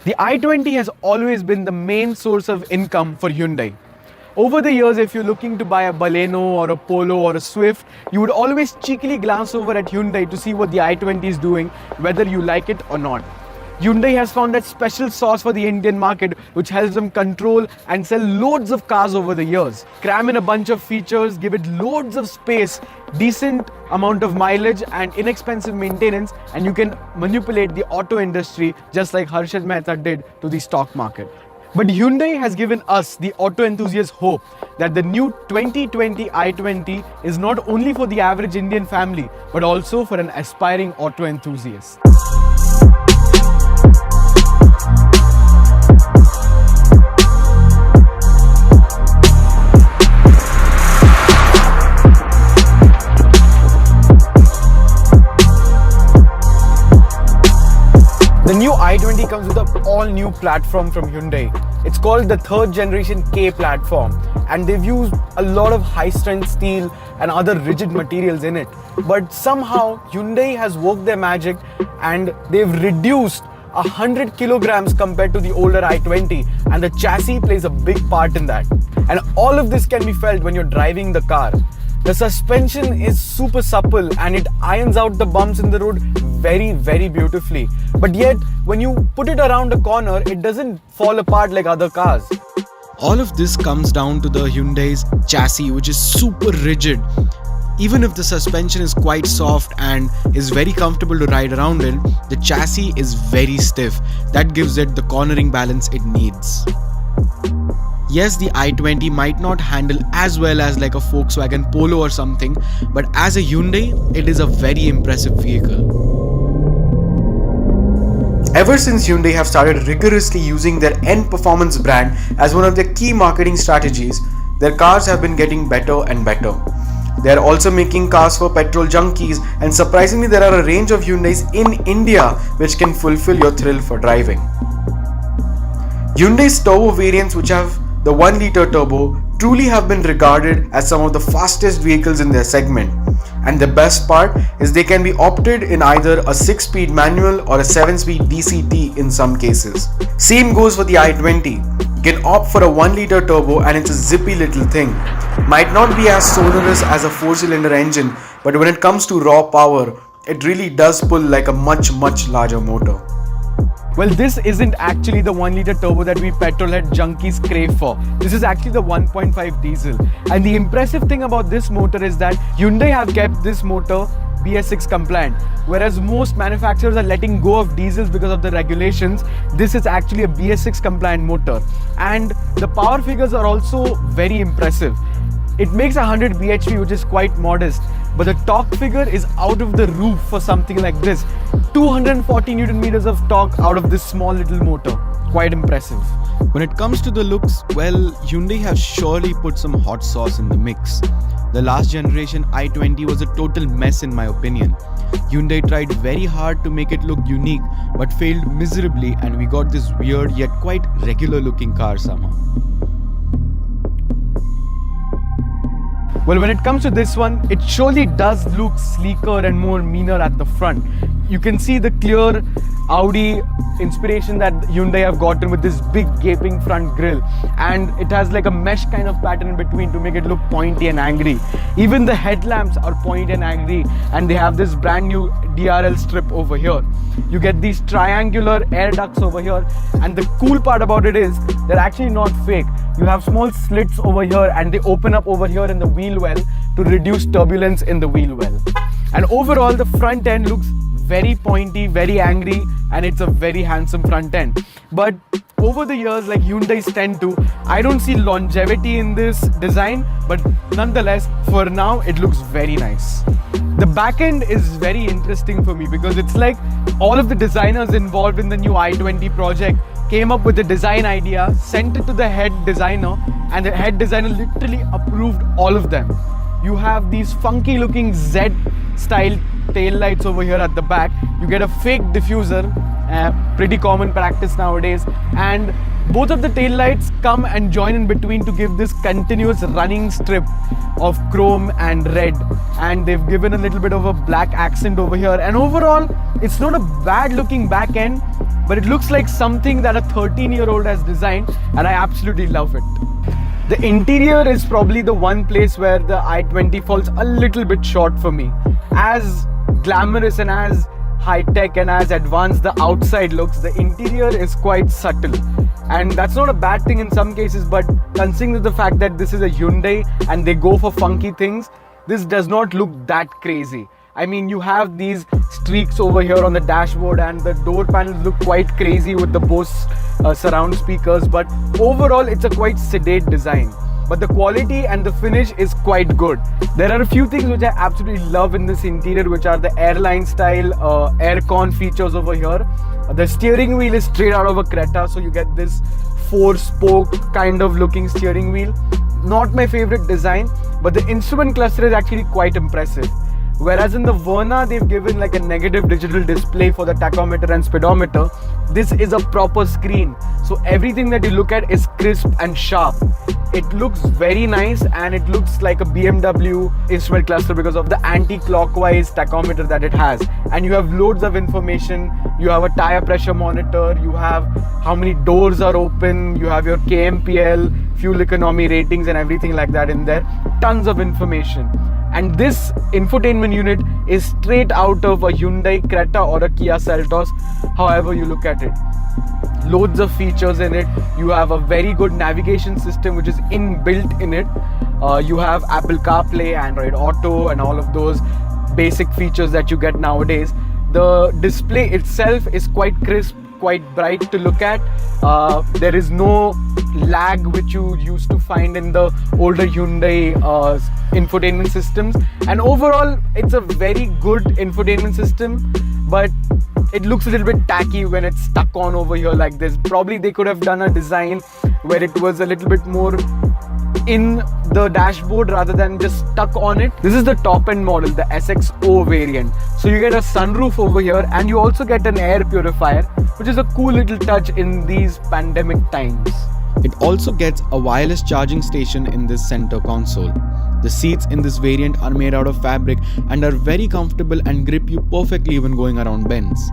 The i20 has always been the main source of income for Hyundai. Over the years, if you're looking to buy a Baleno or a Polo or a Swift, you would always cheekily glance over at Hyundai to see what the i20 is doing, whether you like it or not. Hyundai has found that special sauce for the Indian market, which helps them control and sell loads of cars over the years. Cram in a bunch of features, give it loads of space, decent amount of mileage and inexpensive maintenance, and you can manipulate the auto industry just like Harshad Mehta did to the stock market. But Hyundai has given us, the auto enthusiasts, hope that the new 2020 i20 is not only for the average Indian family, but also for an aspiring auto enthusiast. The new i20 comes with an all-new platform from Hyundai. It's called the third generation K platform, and they've used a lot of high-strength steel and other rigid materials in it. But somehow Hyundai has worked their magic and they've reduced 100 kilograms compared to the older i20, and the chassis plays a big part in that. And all of this can be felt when you're driving the car. The suspension is super supple and it irons out the bumps in the road very, very beautifully. But yet, when you put it around a corner, it doesn't fall apart like other cars. All of this comes down to the Hyundai's chassis, which is super rigid. Even if the suspension is quite soft and is very comfortable to ride around in, the chassis is very stiff. That gives it the cornering balance it needs. Yes, the i20 might not handle as well as like a Volkswagen Polo or something, but as a Hyundai, it is a very impressive vehicle. Ever since Hyundai have started rigorously using their N Performance brand as one of their key marketing strategies, their cars have been getting better and better. They are also making cars for petrol junkies, and surprisingly there are a range of Hyundais in India which can fulfill your thrill for driving. Hyundai's turbo variants, which have the 1-liter turbo, truly have been regarded as some of the fastest vehicles in their segment. And the best part is they can be opted in either a 6-speed manual or a 7-speed DCT in some cases. Same goes for the i20. You can opt for a 1-liter turbo and it's a zippy little thing. Might not be as sonorous as a 4-cylinder engine, but when it comes to raw power, it really does pull like a much larger motor. Well, this isn't actually the 1-liter turbo that we petrolhead junkies crave for. This is actually the 1.5 diesel. And the impressive thing about this motor is that Hyundai have kept this motor BS6 compliant. Whereas most manufacturers are letting go of diesels because of the regulations, this is actually a BS6 compliant motor. And the power figures are also very impressive. It makes 100 bhp, which is quite modest, but the torque figure is out of the roof for something like this. 240 Newton meters of torque out of this small little motor. Quite impressive. When it comes to the looks, well, Hyundai have surely put some hot sauce in the mix. The last generation i20 was a total mess in my opinion. Hyundai tried very hard to make it look unique, but failed miserably, and we got this weird yet quite regular looking car somehow. Well, when it comes to this one, it surely does look sleeker and more meaner at the front. You can see the clear Audi inspiration that Hyundai have gotten with this big gaping front grille, and it has like a mesh kind of pattern in between to make it look pointy and angry. Even the headlamps are pointy and angry, and they have this brand new DRL strip over here. You get these triangular air ducts over here, and the cool part about it is they're actually not fake. You have small slits over here and they open up over here in the wheel well to reduce turbulence in the wheel well. And overall the front end looks very pointy, very angry, and it's a very handsome front end. But over the years, like Hyundais tend to, I don't see longevity in this design, but nonetheless, for now, it looks very nice. The back end is very interesting for me because it's like all of the designers involved in the new i20 project came up with a design idea, sent it to the head designer, and the head designer literally approved all of them. You have these funky looking Z style tail lights over here at the back. You get a fake diffuser, pretty common practice nowadays, and Both of the taillights come and join in between to give this continuous running strip of chrome and red, and they've given a little bit of a black accent over here, and overall it's not a bad looking back end, but it looks like something that a 13-year-old has designed, and I absolutely love it. The interior is probably the one place where the i20 falls a little bit short for me. As glamorous and as high-tech and as advanced the outside looks, the interior is quite subtle. And that's not a bad thing in some cases, but considering the fact that this is a Hyundai and they go for funky things, this does not look that crazy. I mean, you have these streaks over here on the dashboard, and the door panels look quite crazy with the Bose surround speakers, but overall it's a quite sedate design. But the quality and the finish is quite good. There are a few things which I absolutely love in this interior, which are the airline style aircon features over here. The steering wheel is straight out of a Creta, so you get this 4-spoke kind of looking steering wheel. Not my favorite design, but the instrument cluster is actually quite impressive. Whereas in the Verna, they've given like a negative digital display for the tachometer and speedometer. This is a proper screen, so everything that you look at is crisp and sharp. It looks very nice, and it looks like a BMW instrument cluster because of the anti-clockwise tachometer that it has. And you have loads of information. You have a tire pressure monitor, you have how many doors are open, you have your KMPL, fuel economy ratings and everything like that in there. Tons of information. And this infotainment unit is straight out of a Hyundai Creta or a Kia Seltos, however you look at it. Loads of features in it. You have a very good navigation system which is inbuilt in it. You have Apple CarPlay, Android Auto and all of those basic features that you get nowadays. The display itself is quite crisp, quite bright to look at. There is no lag which you used to find in the older Hyundai infotainment systems, and overall it's a very good infotainment system, but it looks a little bit tacky when it's stuck on over here like this. Probably they could have done a design where it was a little bit more in the dashboard rather than just stuck on it. This is the top end model, the SXO variant. So you get a sunroof over here, and you also get an air purifier, which is a cool little touch in these pandemic times. It also gets a wireless charging station in this center console. The seats in this variant are made out of fabric and are very comfortable and grip you perfectly when going around bends.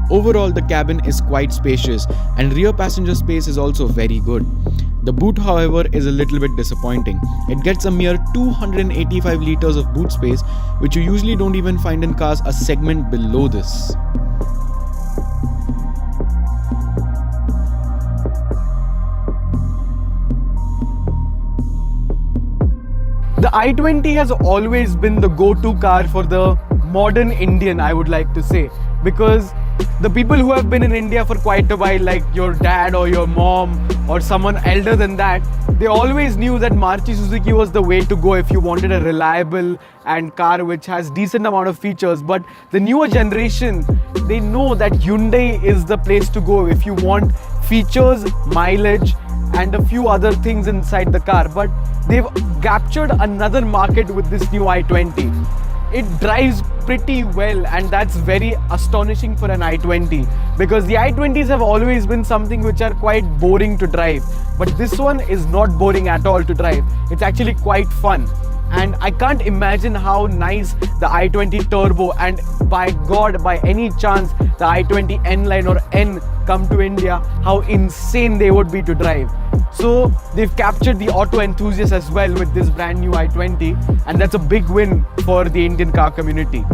Overall, the cabin is quite spacious, and rear passenger space is also very good. The boot, however, is a little bit disappointing. It gets a mere 285 liters of boot space, which you usually don't even find in cars a segment below this. The i20 has always been the go-to car for the modern Indian, I would like to say, because the people who have been in India for quite a while, like your dad or your mom or someone elder than that, they always knew that Maruti Suzuki was the way to go if you wanted a reliable and car which has decent amount of features. But the newer generation, they know that Hyundai is the place to go if you want features, mileage and a few other things inside the car. But they've captured another market with this new i20. It drives pretty well, and that's very astonishing for an i20, because the i20s have always been something which are quite boring to drive, but this one is not boring at all to drive. It's actually quite fun, and I can't imagine how nice the i20 Turbo, and by God, by any chance the i20 N line or N come to India, how insane they would be to drive. So they've captured the auto enthusiasts as well with this brand new i20, and that's a big win for the Indian car community.